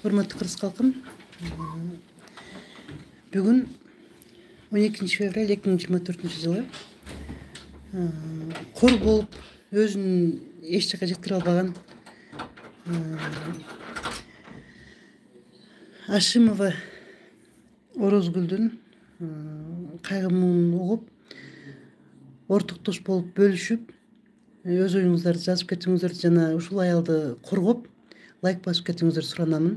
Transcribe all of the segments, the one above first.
Урматтуу кыргыз калкым, бүгүн 12 февраль 2024-жылы кор болуп өзүн эч жака жеткире албаган Ашимова Орозгүлдүн кайгы-муңун угуп, ортоктош болуп бөлүшүп, өз оюңуздарды жазып кетиңиздер жана ушул аялды коргоп, лайк басып кетиңиздерди суранамын.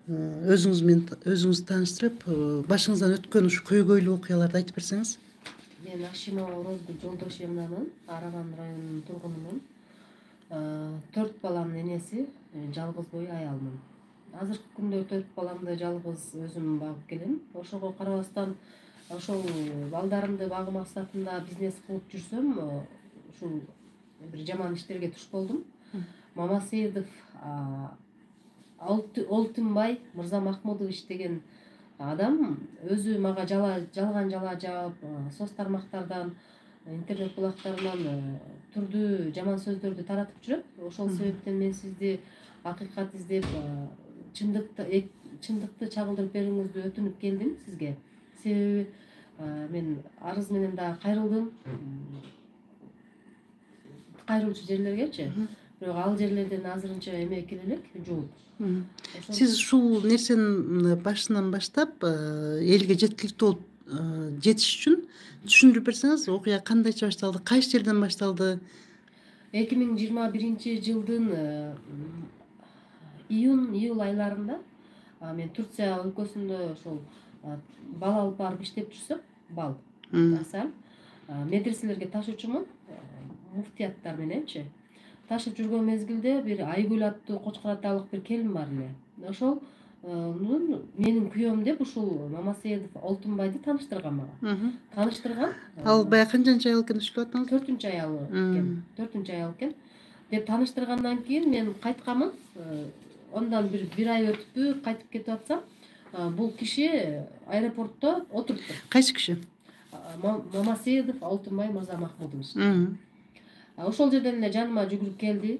Өзүңүздү тааныштырып, башыңыздан өткөн ушу көйгөйлүү окуяларды айтып берсеңиз. Мен Ашимова Орозгүл Жолдошевнанын Араган районунун тургунумун. 4 баланын энеси, жалгыз бой аялмын. Азыркы күндө 4 баламды жалгыз өзүм багып келем. Ошого карабастан, ошол балдарымды багуу максатында бизнес кылып жүрсөм, ушул бир жаман иштерге туш болдум. Мамасейдов Олтунбай Мырзамахмудович деген адам өзү мага жалган жала жаап, соц тармактардан, интернет булактарынан түрдүү жаман сөздөрдү таратып жүрөт. Ошол себептен мен сизди акыйкат издеп, чындыкты чагылдырып берүүңүздү өтүнүп келдим сизге. Себеби мен арыз менен да кайрылдым. Кайрылчу жерлергечи. Бирок ал жерлерден азырынча эме келе элек, жууп. Сиз ушул нерсенин башынан баштап элге жеткиликтүү болуп жетиш үчүн түшүндүрүп берсеңиз, окуя кандайча башталды, кайсы жерден башталды? 2021-жылдын июль айларында мен Турция өлкөсүндө ошол бал алып барып иштеп жүрсөм, бал асал медреселерге ташуучумун, муфтияттар мененчи. Ташып жүргөн мезгилде бир Айгүл аттуу Кочкор аталык бир келин бар эле. Ошол менин күйөөм деп ушул Мамасейдов Олтунбайды тааныштырган мага. Тааныштырган. Ал бая канчанчы аял экен деп атаңыз? 4-чү аял экен. 4-чү аял экен. Деп тааныштыргандан кийин мен кайтканмын. Ондан бир ай өтүппү, кайтып кетип атсам, бул киши аэропортто отуруптур. Кайсы киши? Мамасейдов Олтунбай Мырзамахмудович. Ошол жерден эле жаныма жүгүрүп келди.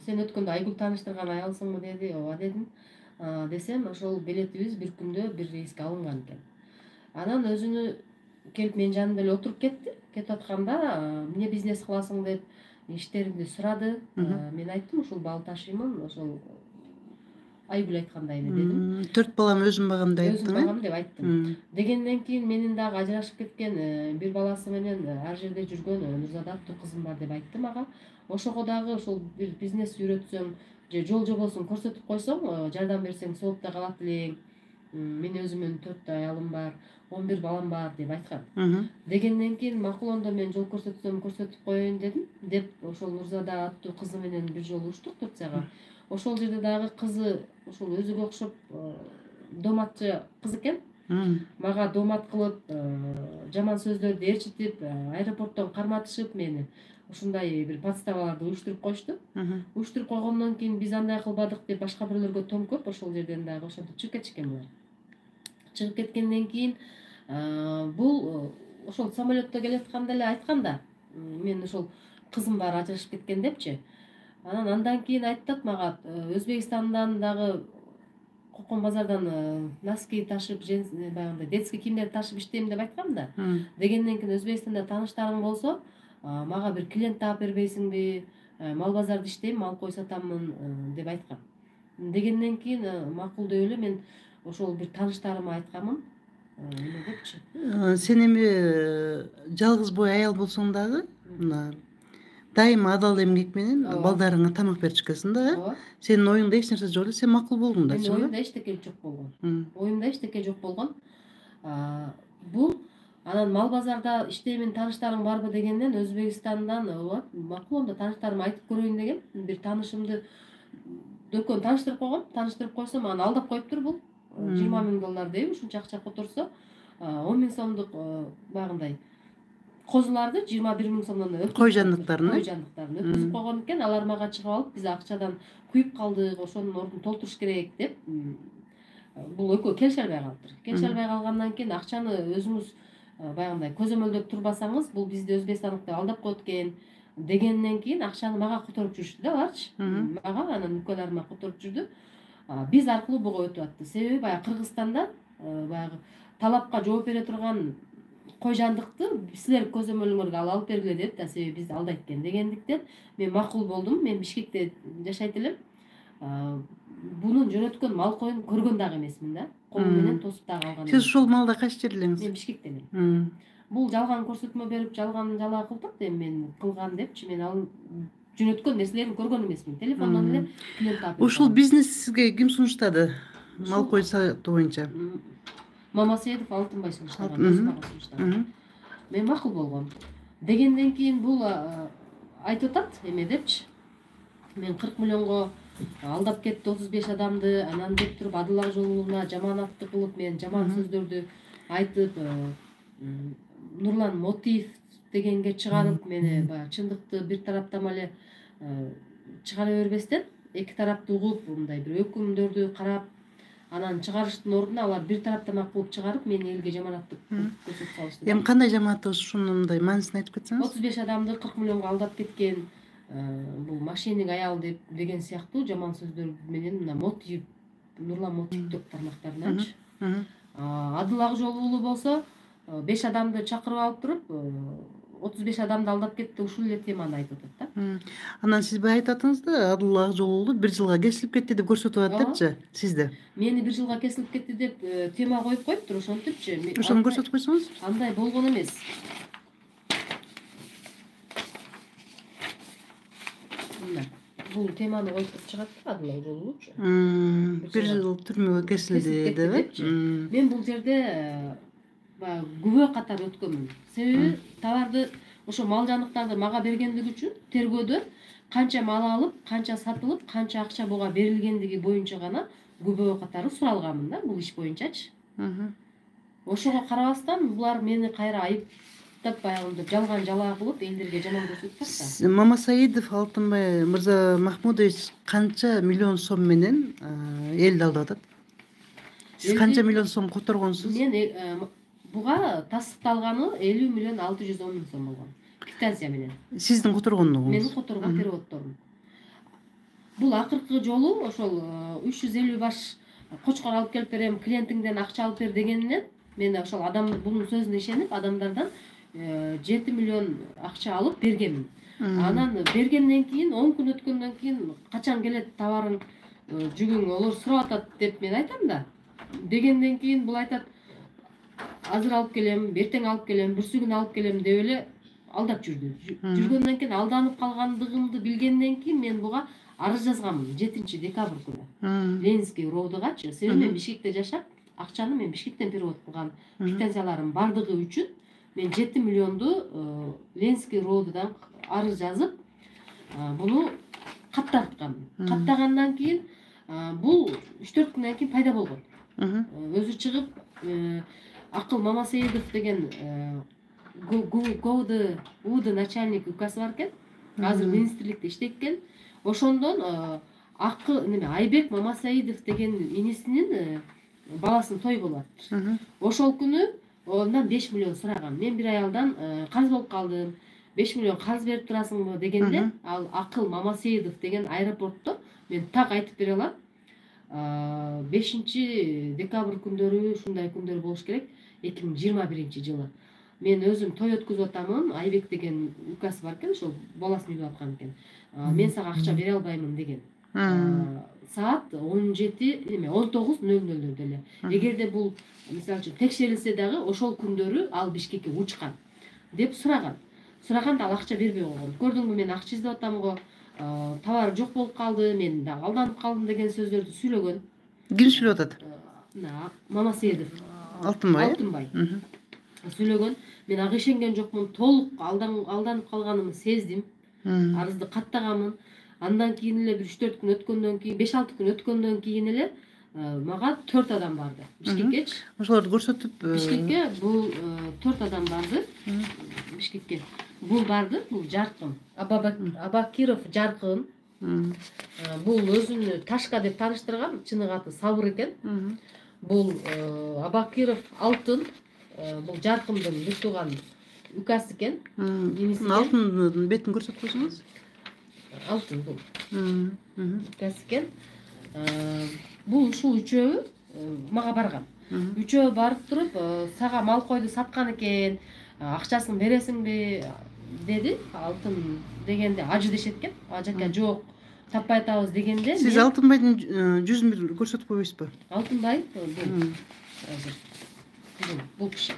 Сен өткөндө Айгүл тааныштырган аялсыңбы деди. Ооба дедим. Десем, ошол билетибиз бир күндө бир рейске алынган экен. Анан өзүнү келип менин жанымда эле отуруп кетти. Кетип атканда, эмне бизнес кыласың деп иштеримди сурады. Мен айттым, ушул бал ташыймын, ошол Айгүл айткандай эле дедим. 4 балам өзүм багамды айттым. Өзүм багам деп айттым. Дегенден кийин менин дагы ажырашып кеткен бир баласы менен ар жерде жүргөн Нурзада аттуу кызым бар деп айтты мага. Ошого дагы ошол бир бизнес үйрөтсөм, же жол жобосун көрсөтүп койсоң, жардам берсең соопта калат элең. Мен өзүмүн 4 аялым бар, 11 балам бар деп айткан. Дегенден кийин макулондо мен жол көрсөтүп коеюн дедим. Деп ошол Нурзада аттуу кызы менен бир жолу уруштук Турцияга. Ошол жерде дагы кызы ушул өзүгө окшоп доматчы кыз экен. Мага домат кылып, жаман сөздөрдү ээрчитип, аэропорттон карматышып мени. Ушундай бир подставаларды уюштуруп коюшту. Уюштуруп койгондон кийин биз андай кылбадык деп башка бирлөргө төмкөп, ошол жерден дагы ошентип чыгып кетишкен булар. Чыгып кеткенден кийин бул ошол самолетто келатканда эле айткан да, мен ошол кызым бар ажырашып кеткен депчи. Андан кийин айтат мага, Өзбекстандан дагы Кокон базардан носки ташып, баягындай детский кийимдерди ташып иштейм деп айткам да. Дегенден кийин Өзбекстанда тааныштарың болсо, мага бир клиент таап бербейсиңби? Мал базарда иштейм, мал кой сатамын деп айткан. Дегенден кийин макул деп эле мен ошол бир тааныштарыма айтканмын. Эме депчи. Сен эми жалгыз бой аял болсоң дагы, мына дайыма адал эмгек менен балдарыңа тамак берип чыккансың да. Сенин оюңда эч нерсе жок эле, сен макул болдуң да. Менин оюмда эчтеке жок болгон. Оюмда эчтеке жок болгон. Бул анан мал базарда иштеймин, тааныштарың барбы дегенден Өзбекстандан макулондо тааныштарыма айтып көрөйүн деген бир таанышымды дөкөн тааныштырып койгом. Тааныштырып койсом, аны алдап коюптур бул. $20,000 дейби, ушунча акча которсо, 10,000 сомдук багындай козуларды 21,000 сомдон кой жандыктарын өткүзүп койгон экен. Алар мага чыгып алып, биз акчадан күйүп калдык, ошонун ордун толтуруш керек деп. Бул экөө келише албай калыптыр. Келише албай калгандан кийин акчаны өзүңүз баягындай көзөмөлдөп турбасаңыз, бул бизди өзбекстандыктар алдап коет экен дегенден кийин акчаны мага которуп жүрүштү да аларчы. Мага анан үкөлөрүмө которуп жүрдү. биз аркылуу буга өтүп атты. Себеби баягы Кыргызстанда баягы талапка жооп бере турган кой жандыкты силер көзөмөлүңөргө алып бергиле деп да, себеби бизди алдайт экен дегендиктен мен макул болдум. Мен Бишкекте жашайт элем. Бунун жөнөткөн мал коюн көргөн дагы эмесмин да. Колум менен тосуп дагы алган. Сиз ушул малда кайсы жерлеңиз? Мен Бишкектенем. Бул жалган көрсөтмө берип, жалган жалаа кылтат, эми мен кылган депчи, мен ал жөнөткөн нерселерин көргөн эмесмин. Телефондон эле клиент тапып. Ушул бизнес сизге ким сунуштады? Мал кой сатуу боюнча. Мамасейдов, Алтынбай сунуштаган. Мен макул болгом. Дегенден кийин бул айтып атат эме депчи. Мен 40 миллионго алдап кетти 35 адамды, анан деп туруп Адылак жолуна жаманатты кылып, мен жаман сөздөрдү айтып, Нурлан Мотиев дегенге чыгарып, мени баягы чындыкты бир тараптама эле чыгара бербестен, эки тарапты угуп, мындай бир өкүмдөрдү карап, анан чыгарыштын ордуна алар бир тараптама кылып чыгарып, мени элге жаманатты көрсөтүп салышты. Эми кандай жаманат ушундай маанисин айтып кетсеңиз? 35 адамды 40 миллионго алдап кеткен, бул мошенник аял деген сыяктуу жаман сөздөр менен мына Мотиев, Нурлан Мотиев тармактарыначы. Адылак жолу болсо 5 адамды чакырып алып туруп, 35 адамды алдап кетти, ушул эле теманы айтып атат да. Анан сиз баягы айтып атыңыз да, Адылак жолу 1 жылга кесилип кетти деп көрсөтүп атат депчи сизди. Мени 1 жылга кесилип кетти деп тема коюп коюптур, ошентипчи. Ошону көрсөтүп койсоңуз? Андай болгон эмес. Бул теманы коюп чыгат да, Адылак жолучу. 1 жыл түрмөгө кесилди депчи. Мен бул жерде күбө катары өткөнмүн. Себеби товарды ошо мал жаныктарды мага бергендиги үчүн тергөөдө канча мал алып, канча сатылып, канча акча буга берилгендиги боюнча гана күбө катары суралганмын да, бул иш боюнчачы. Ошого карабастан булар мени кайра айыптап, баягындай жалган жалаа кылып, элдерге жаман көрсөтүп атты. Мамасаидов Алтынбай Мырза Махмудович канча миллион сом менен элди алдап атат? Сиз канча миллион сом которгонсуз? Мен буга тастыкталганы 50 миллион 610 миң сом болгон. Квитанция менен. Сиздин которгондугуңуз? Менин которгон переводторум. Бул акыркы жолу ошол 350 баш кочкор алып келип берем, клиентиңден акча алып бер дегенинен мен ошол адам бунун сөзүнө ишенип адамдардан 7 миллион акча алып бергенмин. Анан бергенден кийин 10 күн өткөндөн кийин качан келет товарың, жүгүң, олар сурап атат деп мен айтам да. Дегенден кийин бул айтат, азыр алып келем, эртең алып келем, бүрсүгүн алып келем деп эле алдап жүрдү. Жүргөндөн кийин алданып калгандыгымды билгенден кийин мен буга арыз жазганмын 7 декабрь күнү. Ленинский роодугачы. Себеби мен Бишкекте жашап, акчаны мен Бишкектен перевод кылган квитанцияларым бардыгы үчүн мен 7 миллионду Ленинский роодудан арыз жазып, буну каттаткам. Каттагандан кийин бул 3-4 күндөн кийин пайда болгон. Өзү чыгып, Акыл Мамасейдов деген ГУД начальник указ бар экен. Азыр министрликте иштейт экен. Ошондон Айбек Мамасаидов деген инисинин баласынын тою болот. Ошол күнү ондан 5 миллион сураган. Мен бир аялдан карыз болуп калдым. 5 миллион карыз берип турасыңбы дегенде, ал Акыл Мамасаидов деген аэропортто мен так айтып бере алам. 5 декабрь күндөрү, ушундай күндөр болуш керек, 2021 жылы. Мен өзүм той өткөзүп атамын, Айбек деген указ бар экен, ошол баласын үйлөп аткан экен. Мен сага акча бере албаймын деген. Саат 19:00 эле. Эгерде бул мисалы үчүн текшерилсе дагы ошол күндөрү ал Бишкекке учкан деп сураган. Сураганда ал акча бербей койгон. Көрдүңбү, мен акча издеп атам го, товар жок болуп калды, мен дагы алданып калдым деген сөздөрдү сүйлөгөн. Ким сүйлөп атат? Мамасейдов. Алтынбай. Сүйлөгөн. Мен ага ишенген жокмун, толук алданып калганымды сездим. Арызды каттаганмын. Андан кийин эле бир 3-4 күн өткөндөн кийин, 5-6 күн өткөндөн кийин эле мага 4 адам барды. Бишкекке. Ошолорду көрсөтүп, Бишкекке бул 4 адам барды. Бишкекке. Бул барды, бул Жаркын. Абакиров Жаркын. Бул өзүнү Ташка деп тааныштырган, чыныгы аты Сабыр экен. Бул Абакиров Алтын. Бул Жаркындын бир тууган указ экен. Алтындын бетин көрсөтүп койсоңуз. Алтын бул. Указ экен. Бул ушул үчөө мага барган. Үчөө барып туруп, сага мал койду саткан экен, акчасын бересиңби деди. Алтын дегенде ажы дешет экен. Ажака жок, таппай атабыз дегенде. Сиз Алтынбайдын жүзүн бир көрсөтүп койбойсузбу? Алтынбай бул киши.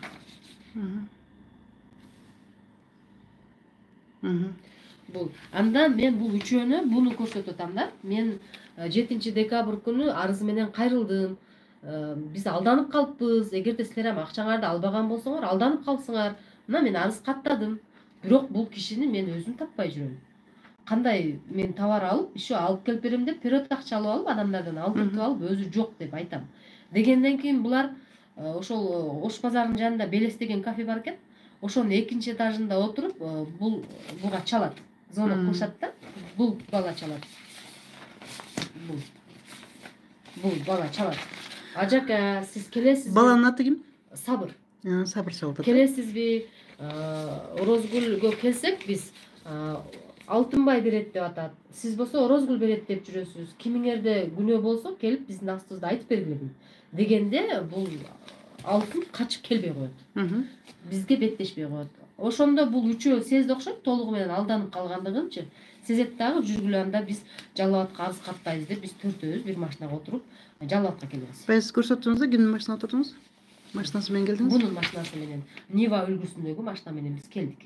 Бул. Андан мен бул үчөөнү буну көрсөтүп атам да. Мен 7 декабрь күнү арыз менен кайрылдым. Биз алданып калыппыз. Эгерде силер акчаңарды албаган болсоңор, алданып калсыңар. Мына мен арыз каттадым. Бирок бул кишини мен өзүм таппай жүрөм. Кандай мен товар алып, ишо алып келип берем деп период акча алып адамдардан алдыртып алып, өзү жок деп айтам. Дегенден кийин булар ошол Ош базарынын жанында Белес деген кафе бар экен. Ошонун 2-нчи этажында отуруп, буга чалат. Звонок кылышат да. Бул бала чалат. Бул бала чалат. Ажака, сиз келесизби? Баланын аты ким? Сабыр. Сабыр чалат. Келесизби? Орозгүлгө келсек биз Алтынбай берет деп атат. Сиз болсо Орозгүл берет деп жүрөсүз. Кимиңерде күнөө болсо келип биздин астыбызда айтып бергиле дегенде бул алтын качып келбей коет. Бизге беттешпей коет. Ошондо бул үчөө сезди окшойт, толугу менен алданып калгандыгынчы. Сезет дагы жүргүлө, анда биз Жалал абадка арыз каттайбыз деп биз төртөөбүз бир машинага отуруп Жалал абадка келебиз. Сиз көрсөттүңүз да, кимдин машинасына отурдуңуз? Машинасы менен келдиңиз? Бунун машинасы менен, Нива үлгүсүндөгү машина менен биз келдик.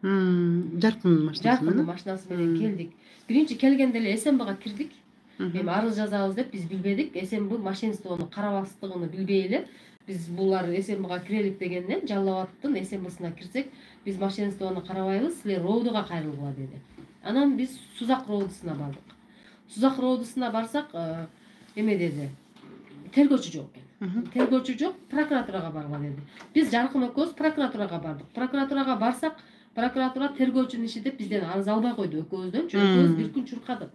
Жаркындын машинасы менен? Жаркындын машинасы менен келдик. Биринчи келгенде эле СМБга кирдик. Эми арыз жазабыз деп биз билбедик. СМБ машинствону карабастыгын билбей эле биз булар СМБга кирелик дегенден Жалал абадтын СМБсына кирсек, биз машинствону карабайбыз, силер роодуга кайрылгыла деди. Анан биз Сузак роодусуна бардык. Сузак роодусуна барсак, эме деди. Тергөөчү жок экен. Тергөөчү жок, прокуратурага баргыла деди. Биз Жаркын экөөбүз прокуратурага бардык. Прокуратурага барсак, прокуратура тергөөчүнүн иши деп бизден арыз албай койду экөөбүздөн. Экөөбүз бир күн чуркадык.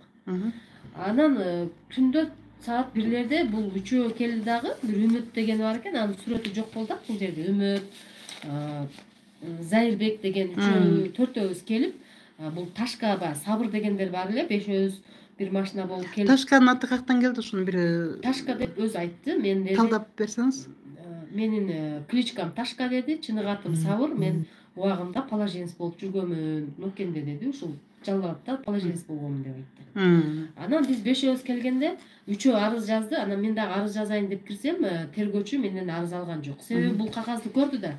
Анан түндө саат 1-лерде бул үчөө келди дагы, бир Үмүт деген бар экен, анын сүрөтү жок болду бул жерде. Үмүт, Зайырбек деген үчөө төртөөбүз келип, бул Ташка бар, Сабыр дегендер бар эле, бешөөбүз бир машина болуп келип. Ташканын аты каяктан келди? Ушуну бир Ташка деп өзү айтты. Мен деди. Талдап берсеңиз. Менин кличкам Ташка деди, чыныгы атым Сабыр. Мен убагында положенец болуп жүргөмүн, Нокенде деди. Ушул Жалал абадта положенец болгонмун деп айтты. Анан биз бешөөбүз келгенде үчөө арыз жазды. Анан мен дагы арыз жазайын деп кирсем, тергөөчү менден арыз алган жок. Себеби бул кагазды көрдү да.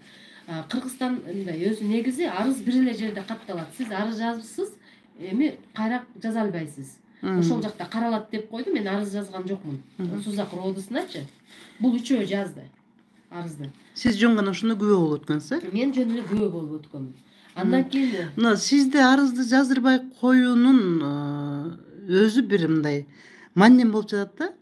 Кыргызстанда өзү негизи арыз бир эле жерде катталат. Сиз арыз жазыпсыз, эми кайра жаза албайсыз. Ошол жакта каралат деп койду. Мен арыз жазган жокмун. Сузак роодусуначы. Бул үчөө жазды арызды. Сиз жөн гана ошондо күбө болуп өткөнсүз? Мен жөн эле күбө болуп өткөмүн. Андан кийин мына сизде арызды жаздырбай коюунун өзү бир мындай маанем болуп жатат да.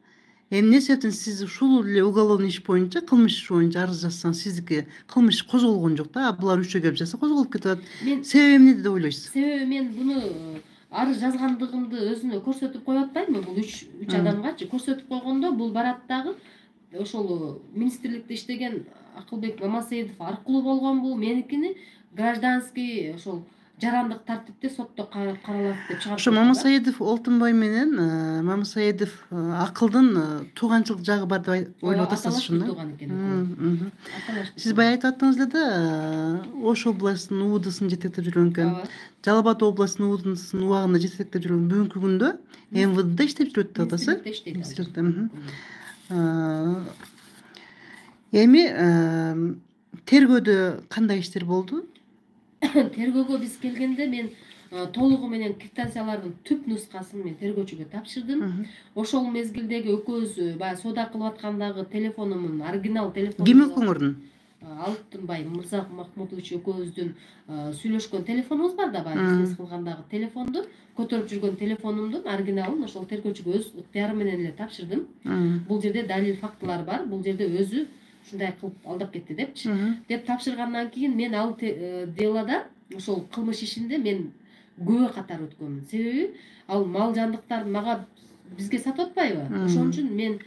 Эмне себептен сиз ушул эле уголовный иш боюнча, кылмыш иш боюнча арыз жазсаңыз, сиздики кылмыш козголгон жок да, а булар үчөө келип жазса козголуп кетип атат. Себеби эмнеде деп ойлойсуз? Себеби мен буну арыз жазгандыгымды өзүнө көрсөтүп коюп атпаймынбы? Бул үч адамгачы көрсөтүп койгондо бул барат дагы ошол министрликте иштеген Акылбек Мамасаидов аркылуу болгонбу? Меникини гражданский ошол жарандык тартипте сотто каралат деп чыгарып. Ошо Мамасаидов Алтынбай менен Мамасаидов Акылдын тууганчылык жагы бар деп ойлоп атасыз ушуну. Сиз баягы айтып аттыңыз эле да, Ош областынын УВДсын жетектеп жүргөн экен. Жалал Абад областынын УВДсын убагында жетектеп жүргөн. Бүгүнкү күндө МВДда иштеп жүрөт деп атасыз. Эми тергөөдө кандай иштер болду? Тергөөгө биз келгенде мен толугу менен квитанциялардын түп нускасын мен тергөөчүгө тапшырдым. Ошол мезгилдеги экөөбүз баягы соода кылып аткандагы телефонумун, оригинал телефонум. Ким экөөңөрдүн? Алтынбай Мырза Махмутович экөөбүздүн сүйлөшкөн телефонубуз бар да, баягы бизнес кылгандагы телефонду, көтөрүп жүргөн телефонумдун оригиналын ошол тергөөчүгө өз ыктыярым менен эле тапшырдым. Бул жерде далил фактылар бар, бул жерде өзү ушундай кылып алдап кетти депчи. Деп тапшыргандан кийин мен ал делода, ошол кылмыш ишинде мен күбө катары өткөмүн. Себеби ал мал жандыктарды мага бизге сатып атпайбы? Ошон үчүн мен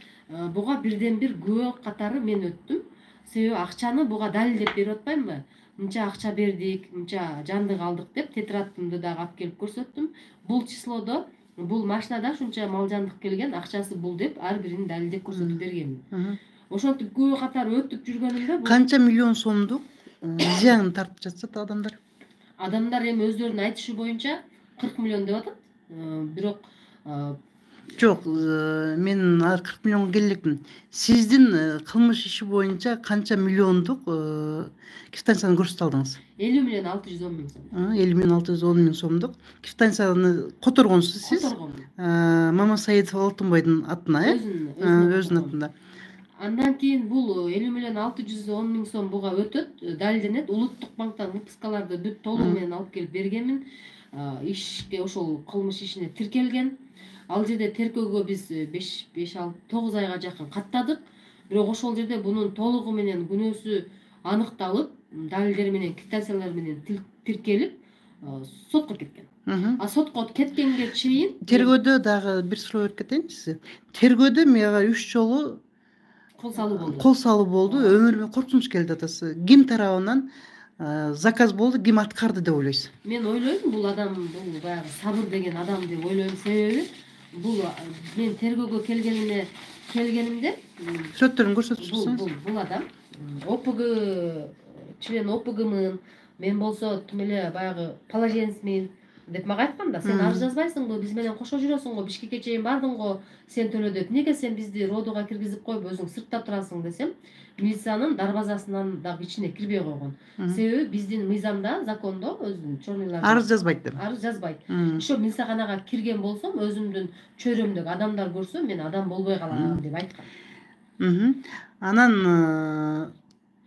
буга бирден бир күбө катары мен өттүм. Себеби акчаны буга далилдеп берип атпаймынбы? Мынча акча бердик, мынча жандык алдык деп тетрадымды дагы алып келип көрсөттүм. Бул числодо бул машинада ушунча малжандык келген, акчасы бул деп ар бирин далилдеп көрсөтүп бергенмин. Ошентип күбө катар өтүп жүргөнүмдө канча миллион сомдук зыян тартып жатышат адамдар? Адамдар эми өздөрүнүн айтышы боюнча 40 миллион деп атат. Бирок жок, мен 40 миллионго келе элекмин. Сиздин кылмыш иши боюнча канча миллиондук квитанцияны көрсөтө алдыңыз? 50 миллион 610 миң сом. 50 миллион 610 миң сомдук квитанцияны которгонсуз сиз? Которгом. Мамасаидов Алтынбайдын атына, өзүнүн атында. Андан кийин бул 50 миллион 610 миң сом буга өтөт, далилденет. Улуттук банктан выпискаларды бүт толугу менен алып келип бергенмин. Ишке ошол кылмыш ишине тиркелген. Ал жерде теркөөгө биз 5-9 айга жакын каттадык. Бирок ошол жерде бунун толугу менен күнөөсү аныкталып, далилдер менен, квитанциялар менен тиркелип, сотко кеткен. Сотко кеткенге чейин тергөөдө дагы бир суроо берип кетейинчи сизге. Тергөөдө мага 3 жолу кол салуу болду. Өмүрүмө коркунуч келди атасы. Ким тарабынан заказ болду, ким аткарды деп ойлойсуз? Мен ойлойм, бул адам бул баягы сабыр деген адам деп ойлойм. Себеби бул мен тергөөгө келгенимде сүрөттөрүн көрсөтүп турсаңыз. Бул адам ОПГ член ОПГмын, мен болсо тим эле баягы положенецмин деп мага айткан да. Сен арыз жазбайсыңбы? Биз менен кошо жүрөсүң го, Бишкекке чейин бардың го, сен төлө деп. Неге сен бизди родого киргизип коюп, өзүң сыртта турасың десем, милициянын дарбазасынан дагы ичине кирбей койгон. Себеби биздин мыйзамда, закондо өзүнүн чорнилар арыз жазбайт деп. Арыз жазбайт. Ошо милицияканага кирген болсом, өзүмдүн чөйрөмдөгү адамдар көрсө, мен адам болбой калам деп айткан. Анан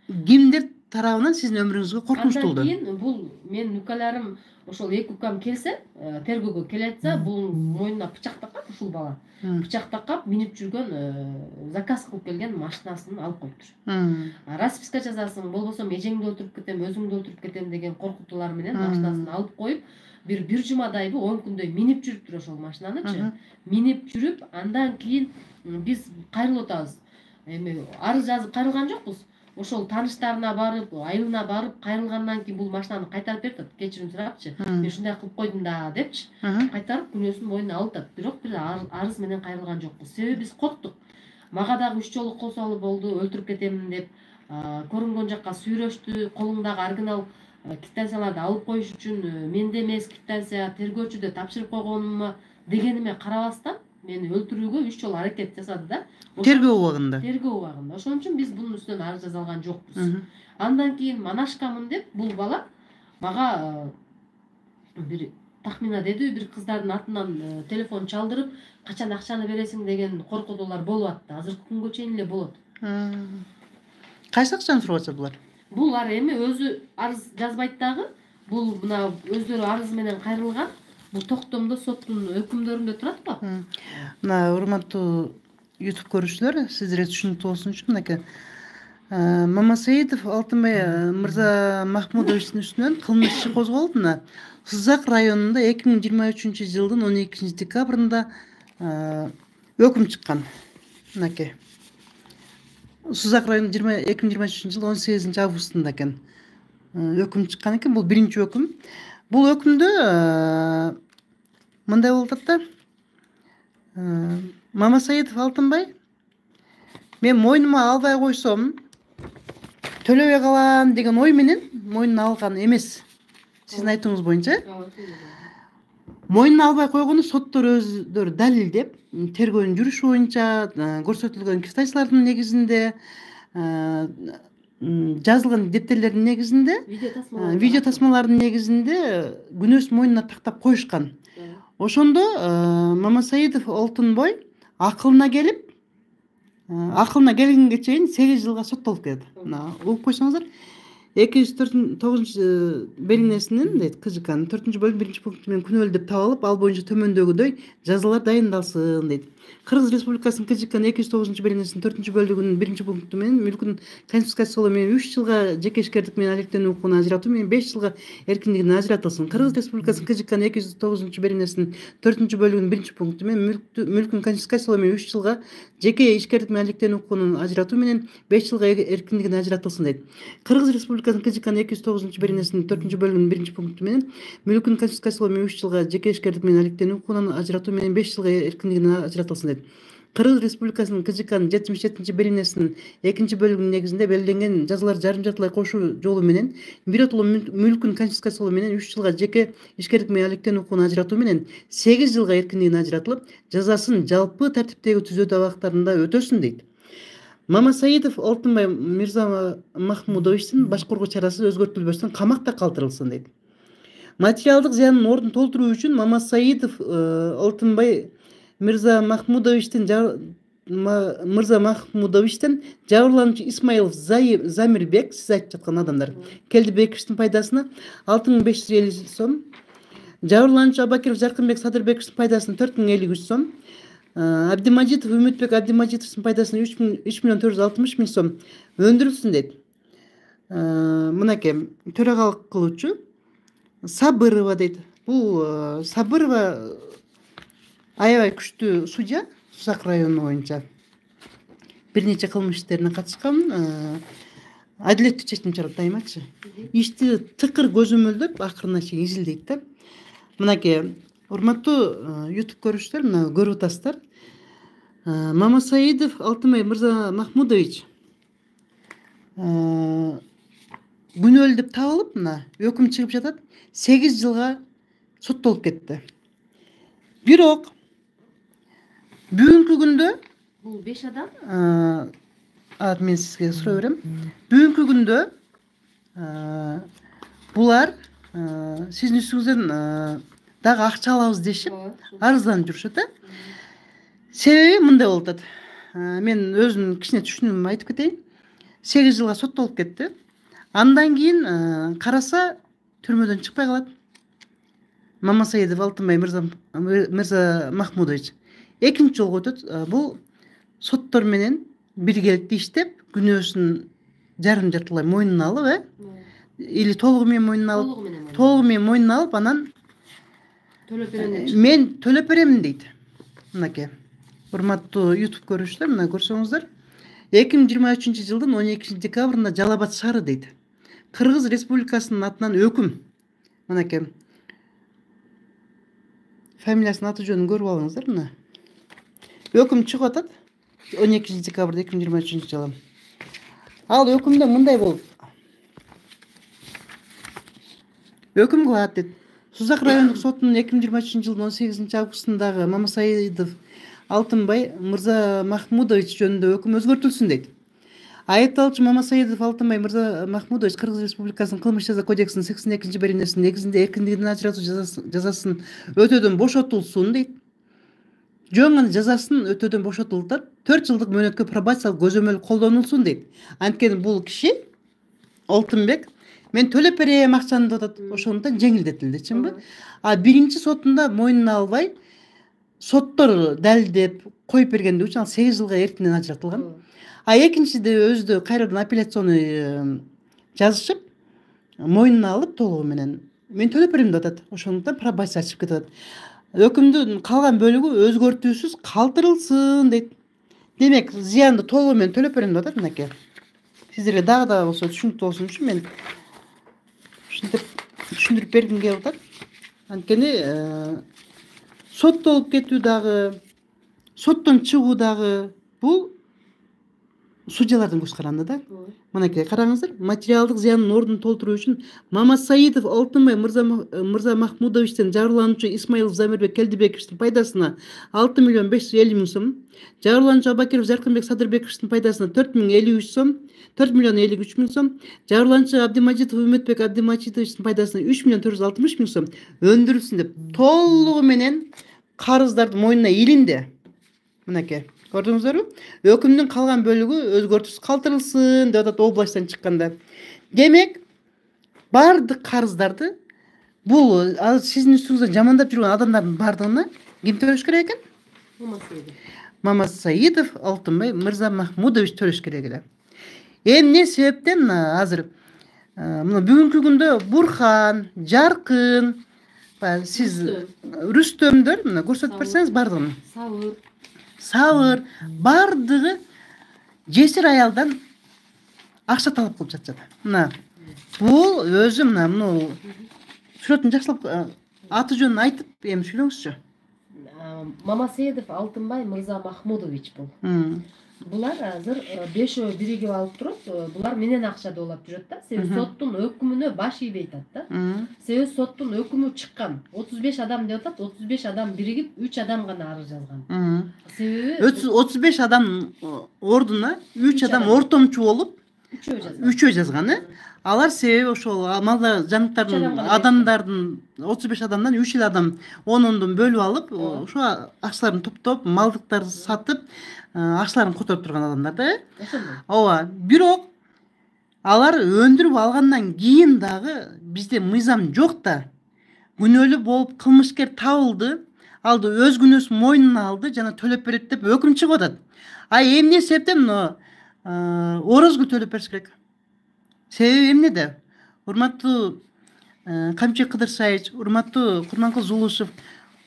кимдир тарабынан сиздин өмүрүңүзгө коркунуч болду? Андан кийин бул менин укаларым ошол эки укам келсе, тергөөгө келе атса, бул мойнуна бычак такап, ушул бала бычак такап минип жүргөн, заказ кылып келген машинасын алып коюптур. Расписка жазасың, болбосо эжеңди өлтүрүп кетем, өзүңдү өлтүрүп кетем деген коркутуулар менен машинасын алып коюп, бир жумадайбы 10 күндөй минип жүрүптүр ошол машинанычы. Минип жүрүп, андан кийин биз кайрылып атабыз. Эми арыз жазып кайрылган жокпуз. Ошол тааныштарына барып, айылына барып, кайрылгандан кийин бул машинаны кайтарып берип атат. Кечирим сурапчы. Мен ушундай кылып койдум да депчи. Кайтарып күнөөсүн мойнуна алып атат. Бирок бир арыз менен кайрылган жокпуз. Себеби биз корктук. Мага дагы 3 жолу кол салуу болду, өлтүрүп кетемин деп. Көрүнгөн жакка сүйрөштү. Колуңдагы оригинал квитанцияларды алып коюш үчүн менде эмес квитанция тергөөчүдө тапшырып койгонума дегениме карабастан мени өлтүрүүгө 3 жолу аракет жасады да. Тергөө убагында. Ошон үчүн биз бунун үстүнөн арыз жаза алган жокпуз. Андан кийин Манашкамын деп бул бала мага бир тахмина деди, бир кыздардын атынан телефон чалдырып, качан акчаны бересиң деген коркутуулар болуп атты. Азыркы күнгө чейин эле болот. Кайсы акчаны сурап атышат булар? Булар эми өзү арыз жазбайт дагы. Бул мына өздөрү арыз менен кайрылган. Бул токтомдо соттун өкүмдөрүндө турат го. Мына урматтуу YouTube көрүүчүлөр, сиздерге түшүнүктүү болсун үчүн мынакей Мамасаидов Алтынбай Мырза Махмудовичтин үстүнөн кылмыш иши козголду. Мына Сызак районунда 2023-жылдын 12-декабрында өкүм чыккан. Мынакей Сызак районунда 2023-жылдын 18-августунда экен өкүм чыккан экен. Бул биринчи өкүм. Бул өкүмдө мындай болуп атат да. Мамасаидов Алтынбай, мен мойнума албай койсом төлөбөй калам деген ой менен мойнуна алган эмес. Сиздин айтууңуз боюнча мойнуна албай койгону соттор өздөрү далилдеп, тергөөнүн жүрүшү боюнча көрсөтүлгөн квитанциялардын негизинде, жазылган дептерлердин негизинде, видео тасмалардын негизинде күнөөсүн мойнуна тактап коюшкан. Ошондо Мамасаидов Алтынбай акылына келгенге чейин 8 жылга соттолуп келет. Угуп койсоңуздар, 209 белгинесинин КЖКнын 4-бөлүм 1-пункту менен күнөөлүү деп табылып, ал боюнча төмөндөгүдөй жазалар дайындалсын дейт. Кыргыз Республикасынын КЖКнын 209 белгинесинин 4-бөлүгүнүн 1-пункту менен мүлкүн конфискациялоо менен 3 жылга жеке ишкерлик менен алектенүү укугун ажыратуу менен 5 жылга эркиндигин ажыратылсын. Кыргыз Республикасынын КЖКнын 209 белгинесинин 4-бөлүгүнүн 1-пункту менен мүлкүн конфискациялоо менен 3 жылга жеке ишкерлик менен алектенүү укугунун ажыратуу менен 5 жылга эркиндигин ажыратылсын дейт. Кыргыз Республикасынын Республикасынын КЖКнын 209 беренесинин 4 бөлүгүнүн 1 пункту менен мүлкүн конфискациялоо менен 3 жылга, жеке ишкерлик менен алектенүү укугунан ажыратуу менен 5 жылга эркиндигинен ажыратылсын дейт. Кыргыз Республикасынын КЖКнын 77 беренесинин 2 бөлүгүнүн негизинде белгиленген жазалар жарым жартылай кошуу жолу менен биротоло мүлкүн конфискациялоо менен 3 жылга, жеке ишкерлик менен алектенүү укугунан ажыратуу менен 8 жылга эркиндигинен ажыратылып, жазасын жалпы тартиптеги түзөө абактарында өтөсүн дейт. Мамасаидов Алтынбай Мырзамахмудовичтин башкаруу чарасы өзгөртүлбөстөн камакта калтырылсын дейт. Материалдык зыянын ордун толтуруу үчүн Мамасаидов Алтынбай Мырзамахмудовичтин жабырлануучу Исмаилов Замирбек, сиз айтып жаткан адамдар, Келдибековичтин пайдасына 6550 сом, жабырлануучу Абакиров Жаркынбек Садырбековичтин пайдасына 4053 сом, Абдимажитов Үмүтбек Абдимажитовдун пайдасына 3 460 000 сом өндүрүлсүн дейт. Мынакей төрагалык кылуучу Сабырова дейт. Бул Сабырова аябай күчтүү судья, Сузак району боюнча бир нече кылмыш иштерине катышкан, адилеттүү чечим чыгарып дайымачы. Ишти тыкыр көзөмөлдөп акырына чейин изилдейт да. Мынакей урматтуу YouTube көрүүчүлөр, мына көрүп атасыздар. Мамасаидов Алтынбай Мырзамахмудович күнөөлүү деп табылып, мына өкүм чыгып жатат, 8 жылга соттолуп кетти. Бирок бүгүнкү күндө бул 5 адам мен сизге сурай берем. Бүгүнкү күндө булар сиздин үстүңүздөн дагы акча алабыз дешип арызданып жүрүшөт. Себеби мындай болуп атат. Мен өзүмдүн кичине түшүнүгүмдү айтып кетейин. 8 жылга соттолуп кетти. Андан кийин караса түрмөдөн чыкпай калат. Мамасаидов Алтынбай Мырзамахмудович экинчи жолго өтөт. Бул соттор менен биргеликте иштеп, күнөөсүн жарым жартылай мойнуна алып, или толугу менен мойнуна алып, анан мен төлөп беремин дейт. Мынакей урматтуу YouTube көрүүчүлөр, мына көрсөңүздөр, 2023 жылдын 12 декабрында Жалал Абад шаары дейт. Кыргыз Республикасынын атынан өкүм. Мынакей фамилиясын, аты жөнүн көрүп алыңыздар, мына. Өкүм чыгып атат 12 декабрда 2023 жылы. Ал өкүмдө мындай болуп. Өкүм кылат дейт. Сузак райондук сотунун 2023 жылдын 18 августундагы Мамасаидов Алтынбай Мырзамахмудович жөнүндө өкүм өзгөртүлсүн дейт. Айыпталуучу Мамасаидов Алтынбай Мырзамахмудович Кыргыз Республикасынын кылмыш жаза кодексинин 82 беренесинин негизинде эркиндигинен ажыратуу жазасын өтөөдөн бошотулсун дейт. Жөн жазасын өтөөдөн бошотулуп, 4 жылдык мөөнөткө пробациялык көзөмөл колдонулсун дейт. Анткени бул киши Алтынбек мен төлөп берем акчаны деп атат, ошондон жеңилдетилди, чынбы? А биринчи сотунда мойнуна албай, соттор далилдеп коюп бергенде үчүн ал 8 жылга эркинден ажыратылган. А экинчиде өзү кайрадан апелляционный жазышып, мойнуна алып толугу менен мен төлөп берем деп атат. Ошондон пробация ачып кетип атат. Өкүмдүн калган бөлүгү өзгөртүүсүз калтырылсын дейт. Демек, зыянды толугу менен төлөп берем деп атат. Мынакей. Сиздерге дагы да болсо түшүнүктүү болсун үчүн мен түшүндүрүп бергим келип атат. Анткени соттолуп кетүү дагы, соттон чыгуу дагы бул судьялардын көз каранды да. Мынакей караңыздар, материалдык зыяндын ордун толтуруу үчүн Мамасаидов Алтынбай Мырзамахмудовичтин жабырлануучу Исмаилов Замирбек Келдибековичтин пайдасына 6 550 000 сом, жабырлануучу Абакиров Жаркынбек Садырбековичтин пайдасына 4 сом, 4 53 000 сом, жабырлануучу Абдимажитов Үмүтбек Абдимажитовичтин пайдасына 3 460 000 сом өндүрүлсүн деп толугу менен карыздардын мойнуна илинди. Мынакей. Көрдүңүздөрбү? Өкүмдүн калган бөлүгү өзгөртүүсүз калтырылсын деп атат областтан чыкканда. Демек, бардык карыздарды бул сиздин үстүңүздө жамандап жүргөн адамдардын бардыгына ким төлөш керек экен? Мамасаидов Алтынбай Мырзамахмудович төлөш керек эле. Эмне себептен азыр мына бүгүнкү күндө Бурхан, Жаркын, сиз Рүстөмдөр мына көрсөтүп берсеңиз бардыгын. Сабыр бардыгы жесир аялдан акча талап кылып жатышат. Мына Бул өзү мына муну сүрөтүн жакшылап аты жөнүн айтып эми сүйлөңүзчү. Мамасейдов Алтынбай Мырза Махмудович бул. Булар азыр бешөө биригип алып туруп, булар менен акча доолап жүрөт да. Себеби соттун өкүмүнө баш ийбей атат да. Себеби соттун өкүмү чыккан. 35 адам деп атат, 35 адам биригип 3 адам гана арыз жазган. Себеби 35 адам ордуна 3 адам ортомчу болуп үчөө жазган. Алар себеби ошол малда жаныктардын адамдардын 35 адамдан 3 адам 10-ондон бөлүп алып, ошо акчаларын топтоп, малдыктарды сатып, акчаларын которуп турган адамдар да. Ооба, бирок алар өндүрүп алгандан кийин дагы бизде мыйзам жок да. Күнөөлүү болуп кылмышкер табылды, алды өз күнөөсүн мойнуна алды, жана төлөп берет деп өкүм чыгып атат. Эмне себептен орозго төлөп бериш керек? Себеби эмнеде? Урматтуу Камчыбек Кыдырсаевич, урматтуу Курманкул Зулушев,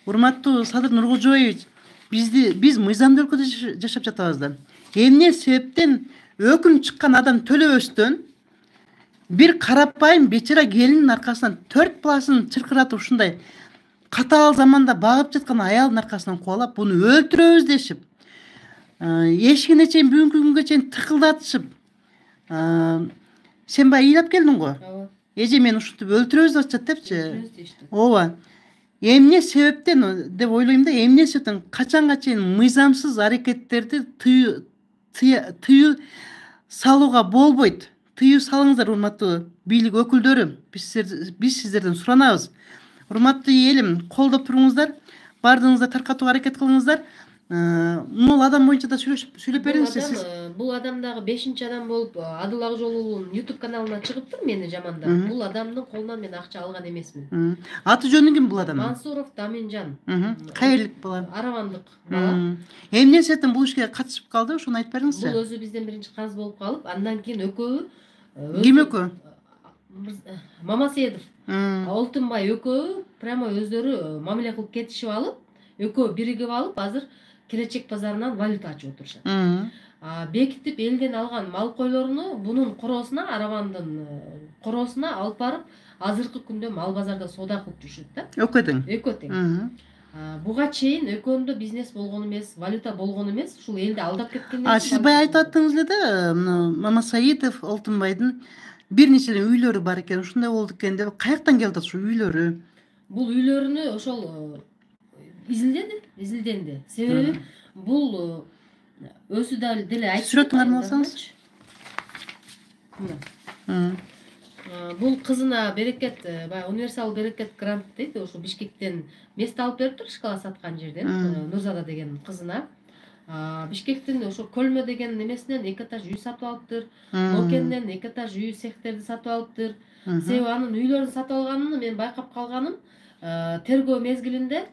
урматтуу Садыр Нуркожоевич, биз мыйзамдуу өлкөдө жашап жатабыз да. Эмне себептен өкүм чыккан адам төлөбөстөн бир карапайым бечара келиндин аркасынан 4 баласын чыркыратып ушундай катаал заманда багып жаткан аялдын аркасынан кубалап, буну өлтүрөбүз дешип, эшигине чейин бүгүнкү күнгө чейин тыкылдатышып, сен баягы ыйлап келдиң го. Эже мени ушинтип өлтүрөбүз деп атышат депчи. Ооба. Эмне себептен деп ойлойм да, эмне себептен качанга чейин мыйзамсыз аракеттерди тыюу салууга болбойт? Тыюу салыңыздар, урматтуу бийлик өкүлдөрү. Биз сиздерден суранабыз. Урматтуу элим, колдоп туруңуздар, бардыгыңыздар таркатууга аракет кылыңыздар. Могул адам боюнча да сүйлөп бериңизчи сиз. Бул адам дагы 5-чи адам болуп Адыл Акжолулуунун YouTube каналына чыгыптыр мени жамандап. Бул адамдын колунан мен акча алган эмесмин. Аты жөнү ким бул адам? Мансуров Даминжан. Кайерлик бала? Аравандык бала. Эмне себептен бул ишке катышып калды? Ошону айтып бериңизчи. Бул өзү бизден биринчи карыз болуп калып, андан кийин экөө ким экөө? Мамасейдов, Алтынбай экөө прямо өздөрү мамиле кылып кетишип алып, экөө биригип алып, азыр Келечек базарынан валюта ачып отурушат. Бекитип элден алган мал койлоруну бунун короосуна, Аравандын короосуна алып барып, азыркы күндө мал базарда соода кылып жүрүшөт да. Экөө тең. Буга чейин экөөндө бизнес болгон эмес, валюта болгон эмес, ушул элди алдап кеткен. Сиз баягы айтып аттыңыз эле да, Мамасаидов Алтынбайдын бир нече үйлөрү бар экен, ушундай болду экен деп. Каяктан келип атат ушул үйлөрү? Бул үйлөрүнү ошол изилденди. Себеби бул өзү деле айтып. Сүрөтүн алсаңыз. Бул кызына берекет, баягы универсал берекет грант дейт, ошо Бишкектен место алып бериптир, шкала саткан жерден, Нурзада деген кызына. Бишкектин ошо Көлмө деген немесинен 2 этаж үй сатып алыптыр. Нокенден 2 этаж үй цехтерди сатып алыптыр. Себеби анын үйлөрүн сатып алганын мен байкап калганым, тергөө мезгилинде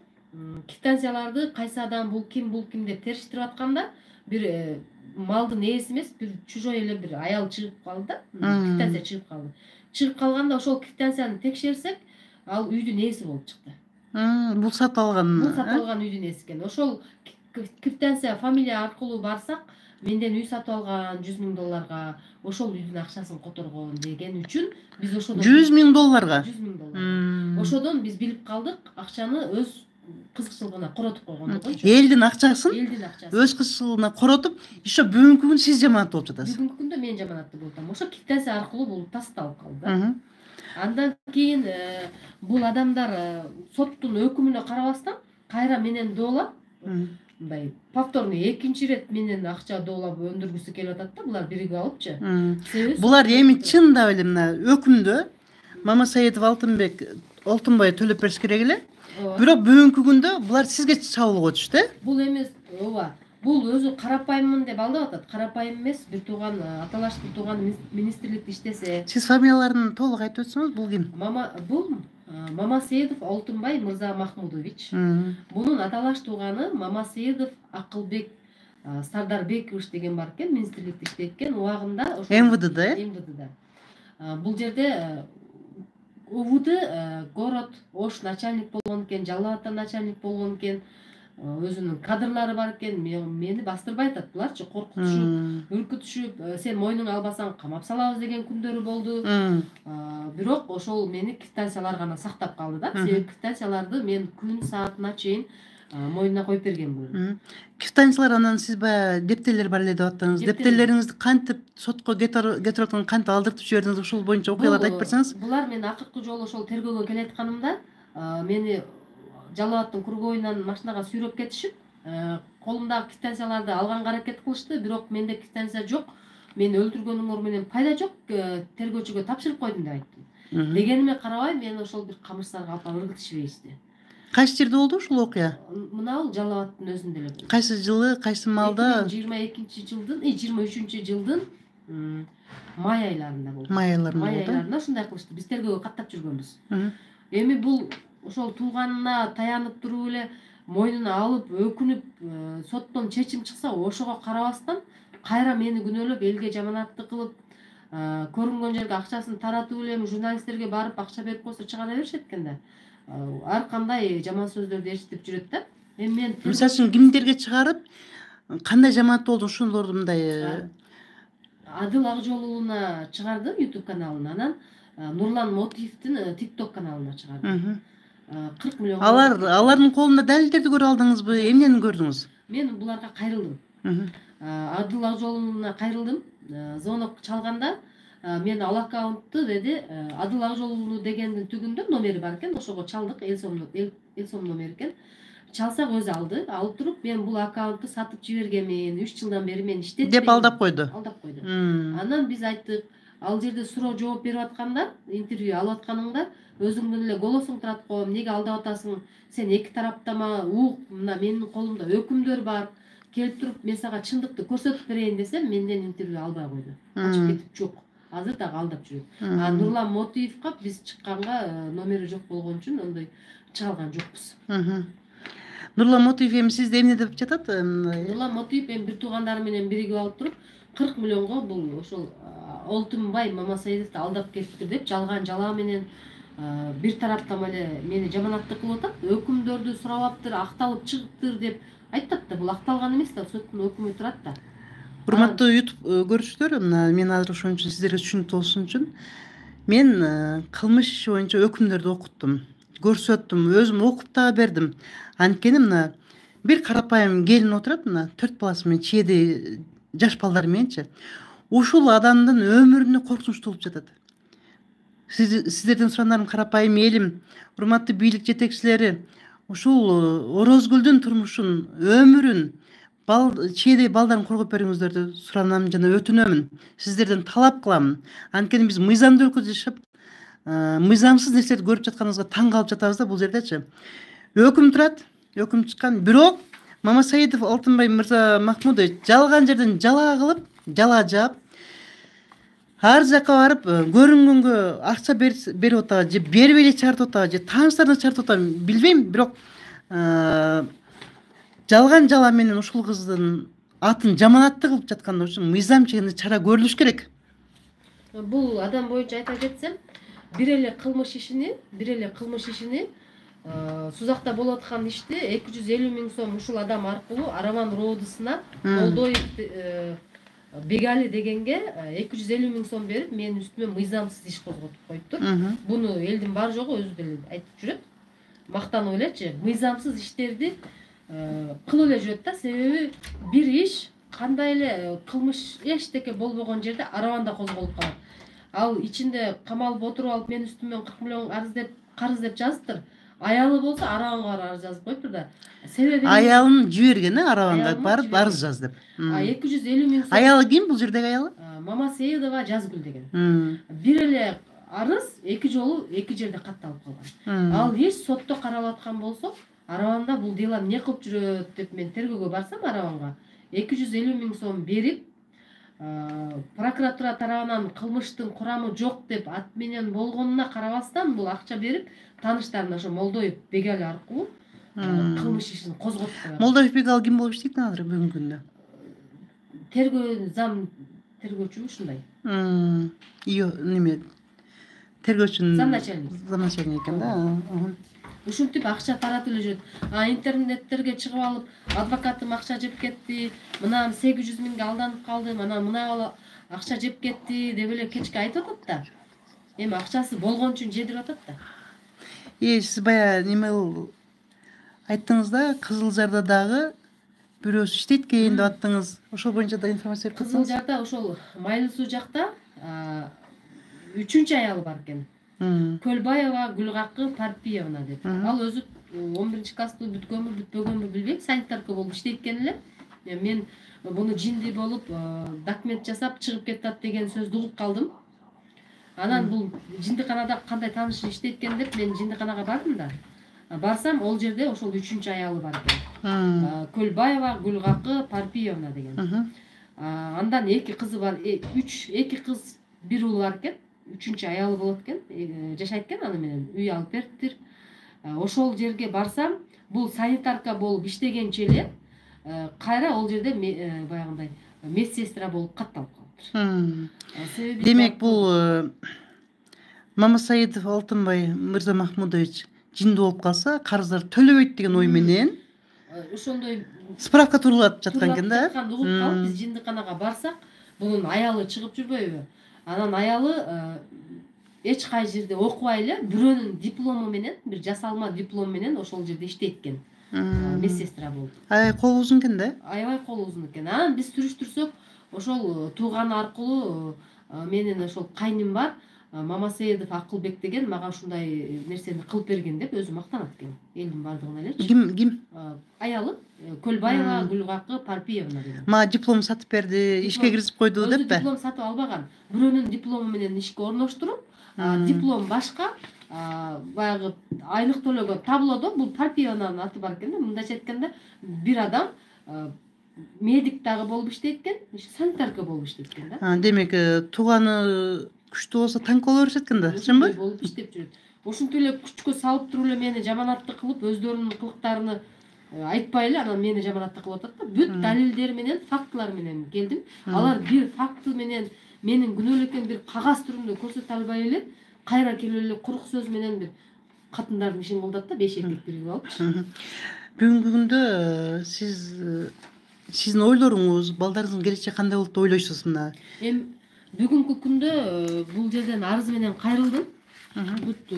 квитанцияларды кайсы адам бул ким деп териштирип атканда бир малдын ээси эмес, бир чужой эле бир аял чыгып калды да. Квитанция чыгып калды. Чыгып калганда ошол квитанцияны текшерсек, ал үйдүн ээси болуп чыкты. Бул сатып алган үйдүн ээси экен. Ошол квитанция фамилия аркылуу барсак, менден үй сатып алган $100,000 ошол үйдүн акчасын которгон деген үчүн биз ошодон $100,000 $100,000. Ошодон биз билип калдык, акчаны өз кызыкчылыгына коротуп койгон койчу. Элдин акчасын өз кызыкчылыгына коротуп, ошо бүгүнкү күн сиз жаманат болуп жатасыз. Бүгүнкү күндө мен жаманатты болуп атам. Ошо квитанция аркылуу бул тасталып калды. Андан кийин бул адамдар соттун өкүмүнө карабастан кайра менен доолап, мындай повторный экинчи ирет менен акча доолап өндүргүсү келип атат да, булар биригип алыпчы. Булар эми чындап эле мына өкүмдө Мамасаидов Алтынбай төлөп бериш керек эле. Бирок бүгүнкү күндө булар сизге чабуулга өтүштү. Бул эмес, ооба. Бул өзү карапайыммын деп алдап атат. Карапайым эмес, бир тууган аталаш бир тууган министрликте иштесе. Сиз фамилияларын толук айтып өтсөңүз, бул ким? Бул Мамасейдов Алтынбай Мырза Махмудович. Бунун аталаш тууганы Мамасейдов Акылбек Сардарбекович деген бар экен, министрликте иштейт экен. Убагында ошо МВДда. Бул жерде УВД город Ош начальник болгон экен, Жалал Абадта начальник болгон экен. өзүнүн кадрлары бар экен, мени бастырбай атат. Буларчы коркутушуп, үркүтүшүп, сен мойнуңа албасаң камап салабыз деген күндөрү болду. Бирок ошол мени квитанциялар гана сактап калды да. Себеби квитанцияларды мен күн саатына чейин мойнуна коюп берген бул. Квитанциялар анан сиз баягы дептерлер бар эле деп аттыңыз. Дептерлериңизди кантип сотко кетирип аткан, кантип алдыртып жибердиңиз, ошол боюнча окуяларды айтып берсеңиз. Булар мен акыркы жолу ошол тергөөгө келатканымда мени Жалал Абадтын круговойунан машинага сүйрөп кетишип, колумдагы квитанцияларды алганга аракет кылышты, бирок менде квитанция жок. Мени өлтүргөнүңөр менен пайда жок, тергөөчүгө тапшырып койдум деп айттым. Дегениме карабай, мени ошол бир камыштарга алып ыргытышып ийишти. Кайсы жерде болду ушул окуя? Мынабул Жалал Абадтын өзүндө эле болду. Кайсы жылы, кайсы маалда? 2023 жылдын май айларында болду. Май айларында болду. Май айларында ушундай кылышты. Биз тергөөгө каттап жүргөнбүз. Эми бул ошол тууганына таянып туруп эле мойнуна алып, өкүнүп, соттон чечим чыкса, ошого карабастан кайра мени күнөөлөп, элге жаманатты кылып, көрүнгөн жерге акчасын таратып эле, журналисттерге барып акча берип койсо чыгара беришет экен да. Ар кандай жаман сөздөрдү эшитип жүрөт да. Эми мен мисалы үчүн кимдерге чыгарып, кандай жаманат болду ошолорду мындай Адыл Акжолулуна чыгардым YouTube каналына, анан Нурлан Мотиевдин TikTok каналына чыгардым. 40 миллион. Алардын колунда далилдерди көрүп алдыңызбы? Эмнени көрдүңүз? Мен буларга кайрылдым. Адыл Акжолулуна кайрылдым. Звонок чалганда мен ал аккаунтту деди, Адыл Акжолулу дегендин түгүндө номери бар экен, ошого чалдык, эл сом номери экен. Чалсак өзү алды, алып туруп, мен бул аккаунтту сатып жибергенмин, 3 жылдан бери мен иштетпейм деп алдап койду. Анан биз айттык, ал жерде суроо жооп берип атканда, интервью алып атканыңда өзүңдүн эле голосуң турат го, эмнеге алдап атасың, сен эки тараптама ук, мына менин колумда өкүмдөр бар, келип туруп мен сага чындыкты көрсөтүп берейин десем, менден интервью албай койду. Ачып кетип жок. Азыр дагы алдап жүрөт. Нурлан Мотиевка биз чыкканга номери жок болгон үчүн ондой чыга алган жокпуз. Нурлан Мотиев эми сизди эмне деп жатат? Нурлан Мотиев эми бир туугандары менен биригип алып туруп 40 миллионго бул ошол Олтунбай Мамасаидовду алдап кетиптир деп жалган жалаа менен бир тараптан эле мени жаманатты кылып атат, өкүмдөрдү сурабаптыр, акталып чыгыптыр деп айтат да. Бул акталган эмес да, соттун өкүмү турат да. Урматтуу YouTube көрүүчүлөр, мен азыр ошон үчүн сиздерге түшүнүктүү болушун үчүн мен кылмыш иши боюнча өкүмдөрдү окуттум, көрсөттүм, өзүм окуп дагы бердим. Анткени мына бир карапайым келин отурат, мына 4 баласы менен, чээди жаш балдары мененчи. Ушул адамдын өмүрүнө коркунучтуу болуп жатат. Сиздердин сурандарым карапайым элим, урматтуу бийлик жетекчилери, ушул Орозгүлдүн турмушун, өмүрүн, чээди балдарын коргоп бериңиздерди суранам жана өтүнөмүн. Сиздерден талап кылам. Анткени биз мыйзамдуу өлкөдө жашап, мыйзамсыз нерселерди көрүп жатканыбызга таң калып жатабыз да бул жердечи. Өкүм турат, өкүм чыккан, бирок Мамасаидов Алтынбай Мырза Махмудович жалган жерден жалаа кылып, жалаа жаап, ар жака барып көрүнгөнгө акча берип атабы же бербей эле чыгарып атабы же тааныштарына чыгарып атабы билбейм, бирок жалган жала менен ушул кыздын атын жаманатты кылып жаткан үчүн мыйзам чегинде чара көрүлүш керек. Бул адам боюнча айта кетсем, бир эле кылмыш ишини Сузакта болуп аткан ишти 250 миң сом ушул адам аркылуу Араван роодусуна Молдоев Бегали дегенге 250 миң сом берип, менин үстүмө мыйзамсыз иш козготуп коюптур. Буну элдин бар жогу өзү деле айтып жүрөт. Мактанып элечи, мыйзамсыз иштерди кылып эле жүрөт да. Себеби бир иш кандай эле кылмыш эчтеке болбогон жерде Араванда козголуп калат. Ал ичинде камалып отуруп алып, менин үстүмө 40 миллион карыз деп жазыптыр. Аялы болсо Араванга арыз жазып коюптур да. Себеби аялын жиберген, Араванга барып арыз жаз деп. 250 миң сом. Аялы ким бул жердеги аялы? Мамасаидова Жазгүл деген. Бир эле арыз 2 жолу 2 жерде катталып калган. Ал иш сотто каралып аткан болсо, Араванда бул дело эмне кылып жүрөт деп мен тергөөгө барсам Араванга 250 миң сом берип, прокуратура тарабынан кылмыштын курамы жок деп ат менен болгонуна карабастан бул акча берип, тааныштарына ошо Молдоев Бегали аркылуу кылмыш ишин козготту. Молдоев Бегали ким болуп иштейт азыр бүгүнкү күндө? Тергөө зам тергөөчү ушундай. Неме? Тергөөчүнүн замначальник. Замначальник экен да. ушинтип акча таратып эле жүрөт. Интернеттерге чыгып алып, адвокатым акча жеп кетти, мына 800 миңге алданып калдым, анан мына акча жеп кетти деп эле кечке айтып атат да. Эми акчасы болгон үчүн жедирип атат да. Сиз баягы неме айттыңыз да, Кызылжарда дагы бирөөсү иштейт экен деп аттыңыз. Ошол боюнча да информация берип атсаңыз. Кызылжарда ошол Майлы суу жакта 3-чү аялы бар экен. Көлбаева Гүлгакы Парпиевна деп. Ал өзү 11-классты бүткөнбү, бүтпөгөнбү билбейм, санитарка болуп иштейт экен эле. Мен буну жинди болуп, документ жасап чыгып кетет деген сөздү угуп калдым. Анан бул жиндиканада кандай таанышы иштейт экен деп мен жиндиканага бардым да. Барсам, ол жерде ошол 3-чү аялы бар экен. Көлбаева Гүлгакы Парпиевна деген. Андан 2 кызы бар, 2 кыз, 1 уул бар экен. 3-чү аялы болот экен, жашайт экен аны менен, үй алып бериптир. Ошол жерге барсам, бул санитарка болуп иштегенче эле кайра ол жерде баягындай медсестра болуп катталып калыптыр. Демек бул Мамасаидов Алтынбай Мырза Махмудович жинди болуп калса, карыздар төлөбөйт деген ой менен ошондой справка турулат жаткан экен да. Угуп калып, биз жиндиканага барсак, бунун аялы чыгып жүрбөйбү? Анан аялы эч кай жерде окубай эле бирөөнүн диплому менен, бир жасалма диплом менен ошол жерде иштейт экен. Медсестра болуп. Аябай колу узун экен да? Аябай колу узун экен. Анан биз сүрүштүрсөк, ошол тууган аркылуу менин ошол кайним бар, Мамасаидов Акылбек деген мага ушундай нерсени кылып берген деп өзү мактанат экен. Элдин бардыгына элечи. Ким? Аялы Көлбаева Гүлгакы Парпиевна деген. Мага диплом сатып берди, ишке киргизип койду деппи? Өзү диплом сатып албаган. Бирөөнүн диплому менен ишке орноштуруп, диплом башка, баягы айлык төлөгөн таблодо бул Парпиевнанын аты бар экен да. Мындайча айтканда, бир адам медик дагы болуп иштейт экен, санитарка болуп иштейт экен да. Демек, тууганы күчтүү болсо танк боло беришет экен да, чынбы? Болуп иштеп жүрөт. Ошентип эле күчкө салып туруп эле мени жаманатты кылып, өздөрүнүн кылыктарыны айтпай эле анан мени жаманатты кылып атат да. Бүт далилдер менен, фактылар менен келдим. Алар бир факты менен менин күнөөлүү экенин бир кагаз түрүндө көрсөтө албай эле, кайра келип эле курук сөз менен бир катындардын ишин кылдат да, 5 эркек киргип алыпчы. Бүгүнкү күндө сиздин ойлоруңуз, балдарыңыздын келечеги кандай болот деп ойлойсуз мына? Эми бүгүнкү күндө бул жерден арыз менен кайрылдым. Бүт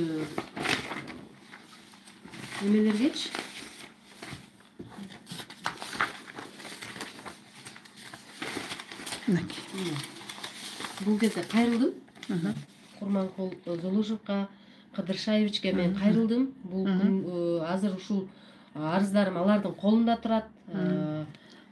эмелергечи. Бул жерде кайрылдым. Курманкул Золушевка, Кыдыршаевичке мен кайрылдым. Бул азыр ушул арыздарым алардын колунда турат.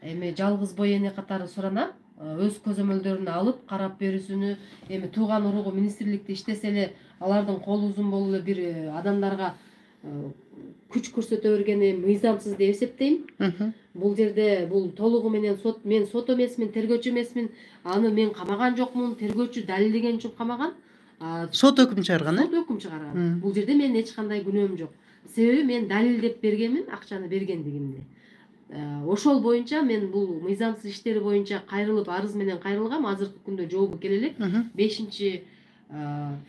Эми жалгыз бой эне катары суранам. Өз көзөмөлдөрүнө алып, карап берүүсүнү, эми тууган уругу министрликте иштесе эле, алардын колу узун болуп эле бир адамдарга күч көрсөтө бергени мыйзамсыз деп эсептейм. Бул жерде бул толугу менен мен сот эмесмин, тергөөчү эмесмин. Аны мен камаган жокмун, тергөөчү далилдеген үчүн камаган. Сот өкүм чыгарган, Сот өкүм чыгарган. Бул жерде менин эч кандай күнөөм жок. Себеби мен далилдеп бергенмин акчаны бергендигимди. Ошол боюнча мен бул мыйзамсыз иштери боюнча кайрылып, арыз менен кайрылгам. Азыркы күндө жообу келе элек. 5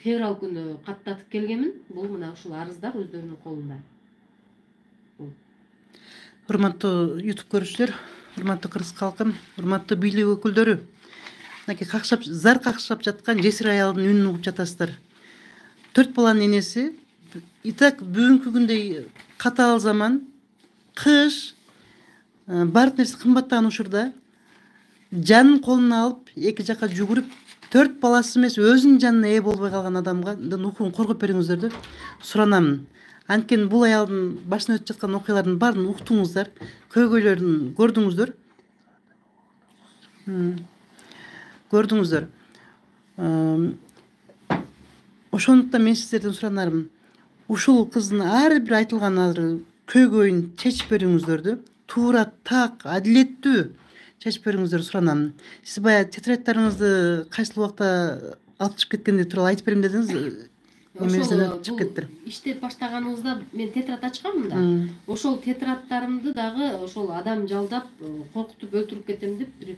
февраль күнү каттатып келгенмин. Бул мына ушул арыздар өздөрүнүн колунда. Урматтуу YouTube көрүүчүлөр, урматтуу кыргыз калкым, урматтуу бийлик өкүлдөрү. Мынакей зар какшап жаткан жесир аялдын үнүн угуп жатасыздар. 4 баланын энеси. Итак, бүгүнкү күндөй катаал заман, кыш, баардык нерсе кымбаттаган учурда жанын колуна алып, эки жака жүгүрүп, 4 баласы эмес, өзүнүн жанына ээ болбой калган адамга укугун коргоп бериңиздер деп суранам. Анткени бул аялдын башынан өтүп жаткан окуялардын баарын уктуңуздар, көйгөйлөрүн көрдүңүздөр. Ошондуктан мен сиздерден суранарым, ушул кыздын ар бир айтылган көйгөйүн чечип бериңиздерди. Туура, так, адилеттүү чечип бериңиздер суранам. Сиз баягы тетрадьтарыңызды кайсыл убакта алып чыгып кеткенди тууралуу айтып берем дедиңиз. Ошол иштеп баштаганыбызда мен тетрадь ачканмын да. Ошол тетрадьтарымды дагы ошол адам жалдап, коркутуп өлтүрүп кетем деп бир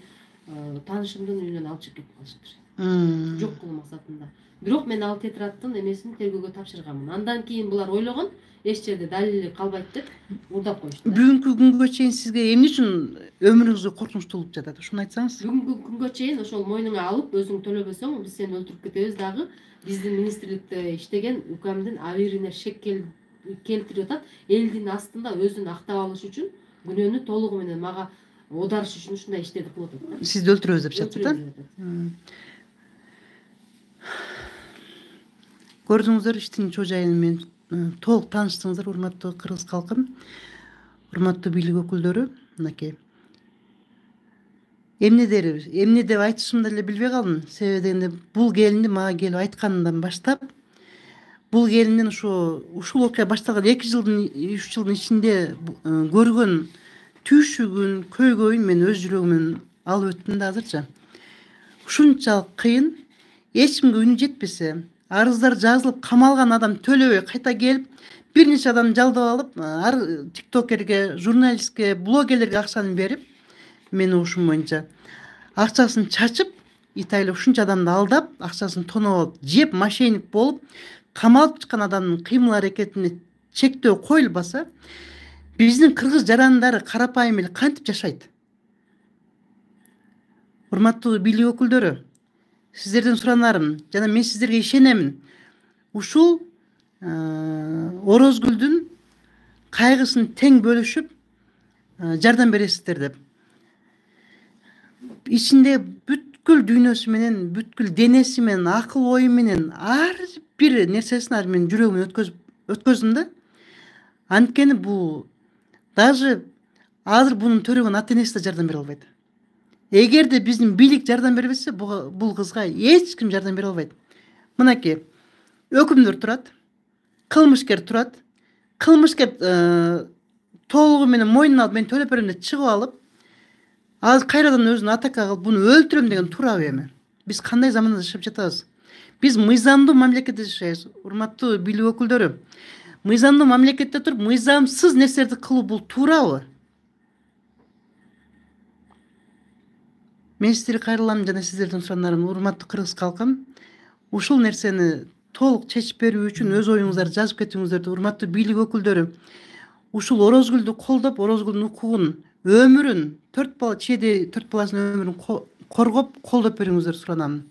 таанышымдын үйүнөн алып чыгып кетип калышыптыр. жок кылуу максатында. Бирок мен ал тетраттын эмесин тергөөгө тапшырганмын. Андан кийин булар ойлогон эч жерде далили калбайт деп мурдап коюшту. Бүгүнкү күнгө чейин сизге эмне үчүн өмүрүңүзгө коркунучтуу болуп жатат? Ушуну айтсаңыз. Бүгүнкү күнгө чейин ошол мойнуңа алып өзүң төлөбөсөң биз сени өлтүрүп кетебиз дагы. Биздин министрликте иштеген укмдин абийирине шек келтирип атат. Элдин астында өзүн актап алыш үчүн күнөөнү толугу менен мага оодарыш үчүн ушундай иштерди кылып атат. Сизди өлтүрөбүз деп жатат. Көрдүңүздөр иштин чоо жайын менен толук тааныштыңыздар, урматтуу кыргыз калкым, урматтуу бийлик өкүлдөрү. Мынакей эмне деп айтышымды эле билбей калдым. Себеби дегенде бул келинди мага келип айткандан баштап, бул келиндин ушул окуя башталган 2 жылдын 3 жылдын ичинде көргөн түйшүгүн, көйгөйүн мен өз жүрөгүмөн алып өттүм да азырча. Ушунчалык кыйын, эч кимге үнү жетпесе, арыздар жазылып камалган адам төлөбөй кайта келип, бир нече адам жалдап алып, тиктокерге, журналистке, блогерлерге акчаны берип, мен ушум боюнча акчасын чачып, итайлап ушунча адамды алдап, акчасын тоноп алып, жеп мошенник болуп, камалып чыккан адамдын кыймыл аракетине чектөө коюлбаса, биздин кыргыз жарандары карапайым эле кантип жашайт? Урматтуу бийлик өкүлдөрү, сиздерден суранарым, жана мен сиздерге ишенемин. Ушул Орозгүлдүн кайгысын тең бөлүшүп жардам бересиздер деп. Ичинде бүткүл дүйнөсү менен, бүткүл денеси менен, акыл ою менен ар бир нерсесин азыр мен жүрөгүмөн өткөздүм да. Анткени бул даже азыр бунун төрөгөн ата энеси да жардам бере албайт. Эгерде биздин бийлик жардам бербесе, бул кызга эч ким жардам бере албайт. Мынакей өкүмдөр турат, кылмышкер турат. Кылмышкер толугу менен мойнуна алып, мен төлөп берем деп чыгып алып, азыр кайрадан өзүн атака кылып, буну өлтүрөм деген туурабы эми? Биз кандай заманда жашап жатабыз? Биз мыйзамдуу мамлекетте жашайбыз, урматтуу бийлик өкүлдөрү. Мыйзамдуу мамлекетте туруп, мыйзамсыз нерселерди кылуу бул туурабы? Мен сиздерге кайрылам жана сиздердин суранарым, урматтуу кыргыз калкым, ушул нерсени толук чечип берүү үчүн өз оюңуздарды жазып кетиңиздер, урматтуу бийлик өкүлдөрү. Ушул Орозгүлдү колдоп, Орозгүлдүн укугун, өмүрүн, 4 бала чеди 4 баласынын өмүрүн коргоп, колдоп бериңиздер суранам.